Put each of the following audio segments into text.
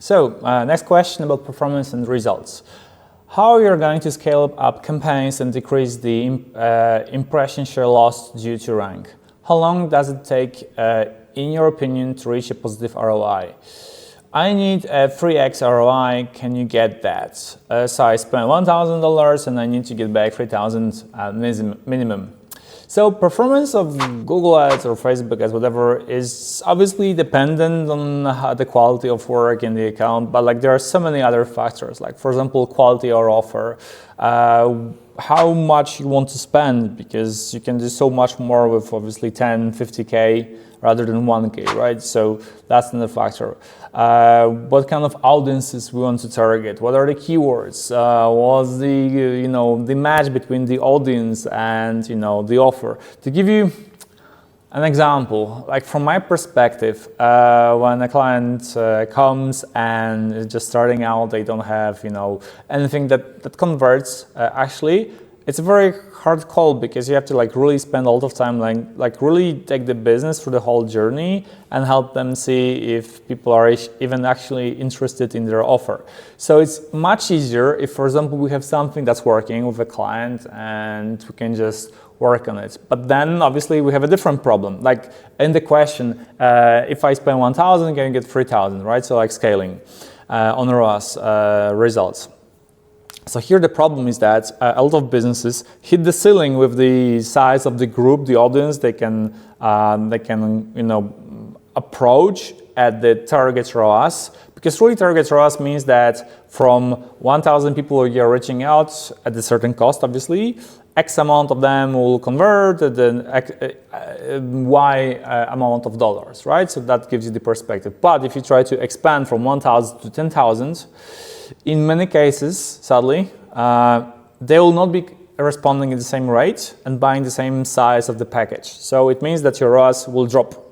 So next question about performance and results. How you're going to scale up campaigns and decrease the impression share loss due to rank? How long does it take, in your opinion, to reach a positive ROI? I need a 3x ROI. Can you get that? So I spent $1,000 and I need to get back 3,000 minimum. So performance of Google Ads or Facebook Ads, whatever, is obviously dependent on the quality of work in the account, but like there are so many other factors, like for example, quality or offer, how much you want to spend, because you can do so much more with obviously 10, 50K rather than 1K, right? So that's another factor. What kind of audiences we want to target? What are the keywords? What's the match between the audience and the offer? To give you an example, like from my perspective, when a client comes and is just starting out, they don't have anything that converts. Actually, it's a very hard call because you have to like really spend a lot of time like really take the business through the whole journey and help them see if people are even actually interested in their offer. So it's much easier if, for example, we have something that's working with a client and we can just work on it. But then obviously we have a different problem. Like in the question, if I spend 1,000, can you get 3,000, right? So like scaling on ROAS results. So here the problem is that a lot of businesses hit the ceiling with the size of the group, the audience they can approach at the target ROAS, because really target ROAS means that from 1,000 people you're reaching out at a certain cost, obviously, X amount of them will convert, then Y amount of dollars, right? So that gives you the perspective. But if you try to expand from 1,000 to 10,000, in many cases, sadly, they will not be responding at the same rate and buying the same size of the package. So it means that your ROAS will drop.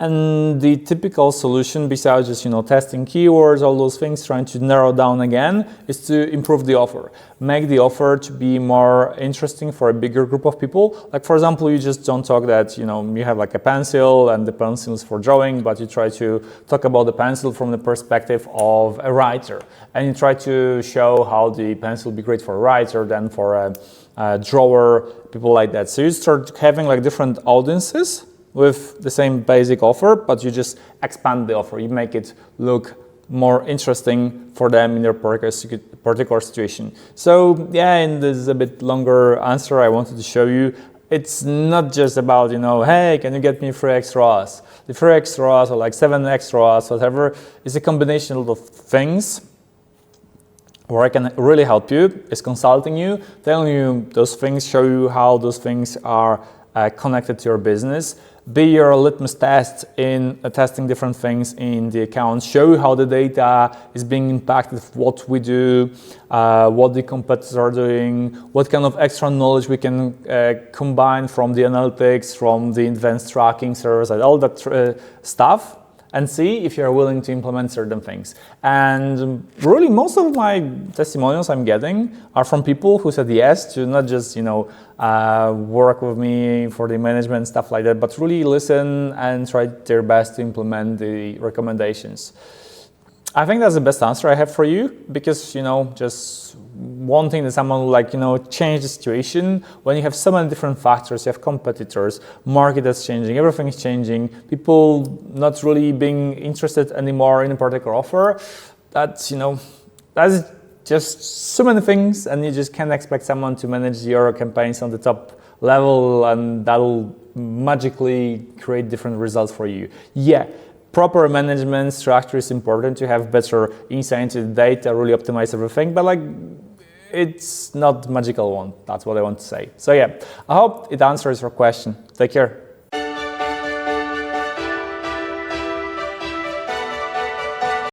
And the typical solution, besides just testing keywords, all those things, trying to narrow down again, is to improve the offer, make the offer to be more interesting for a bigger group of people. Like for example, you just don't talk that you have like a pencil and the pencil is for drawing, but you try to talk about the pencil from the perspective of a writer, and you try to show how the pencil will be great for a writer than for a drawer, people like that. So you start having like different audiences with the same basic offer, but you just expand the offer. You make it look more interesting for them in their particular situation. So yeah, and this is a bit longer answer I wanted to show you. It's not just about, hey, can you get me 3x ROAS? The 3x ROAS or like 7x ROAS, whatever, is a combination of things. Where I can really help you is consulting you, telling you those things, show you how those things are connected to your business. Be your litmus test in testing different things in the account, show you how the data is being impacted, what we do, what the competitors are doing, what kind of extra knowledge we can combine from the analytics, from the advanced tracking service, and all that stuff, and see if you're willing to implement certain things. And really, most of my testimonials I'm getting are from people who said yes to not just, work with me for the management, stuff like that, but really listen and try their best to implement the recommendations. I think that's the best answer I have for you, because, just wanting that someone will change the situation. When you have so many different factors, you have competitors, market is changing, everything is changing, people not really being interested anymore in a particular offer. That's just so many things, and you just can't expect someone to manage your campaigns on the top level and that'll magically create different results for you. Yeah. Proper management structure is important to have better insight into the data, really optimize everything, but it's not magical one. That's what I want to say. So yeah, I hope it answers your question. Take care.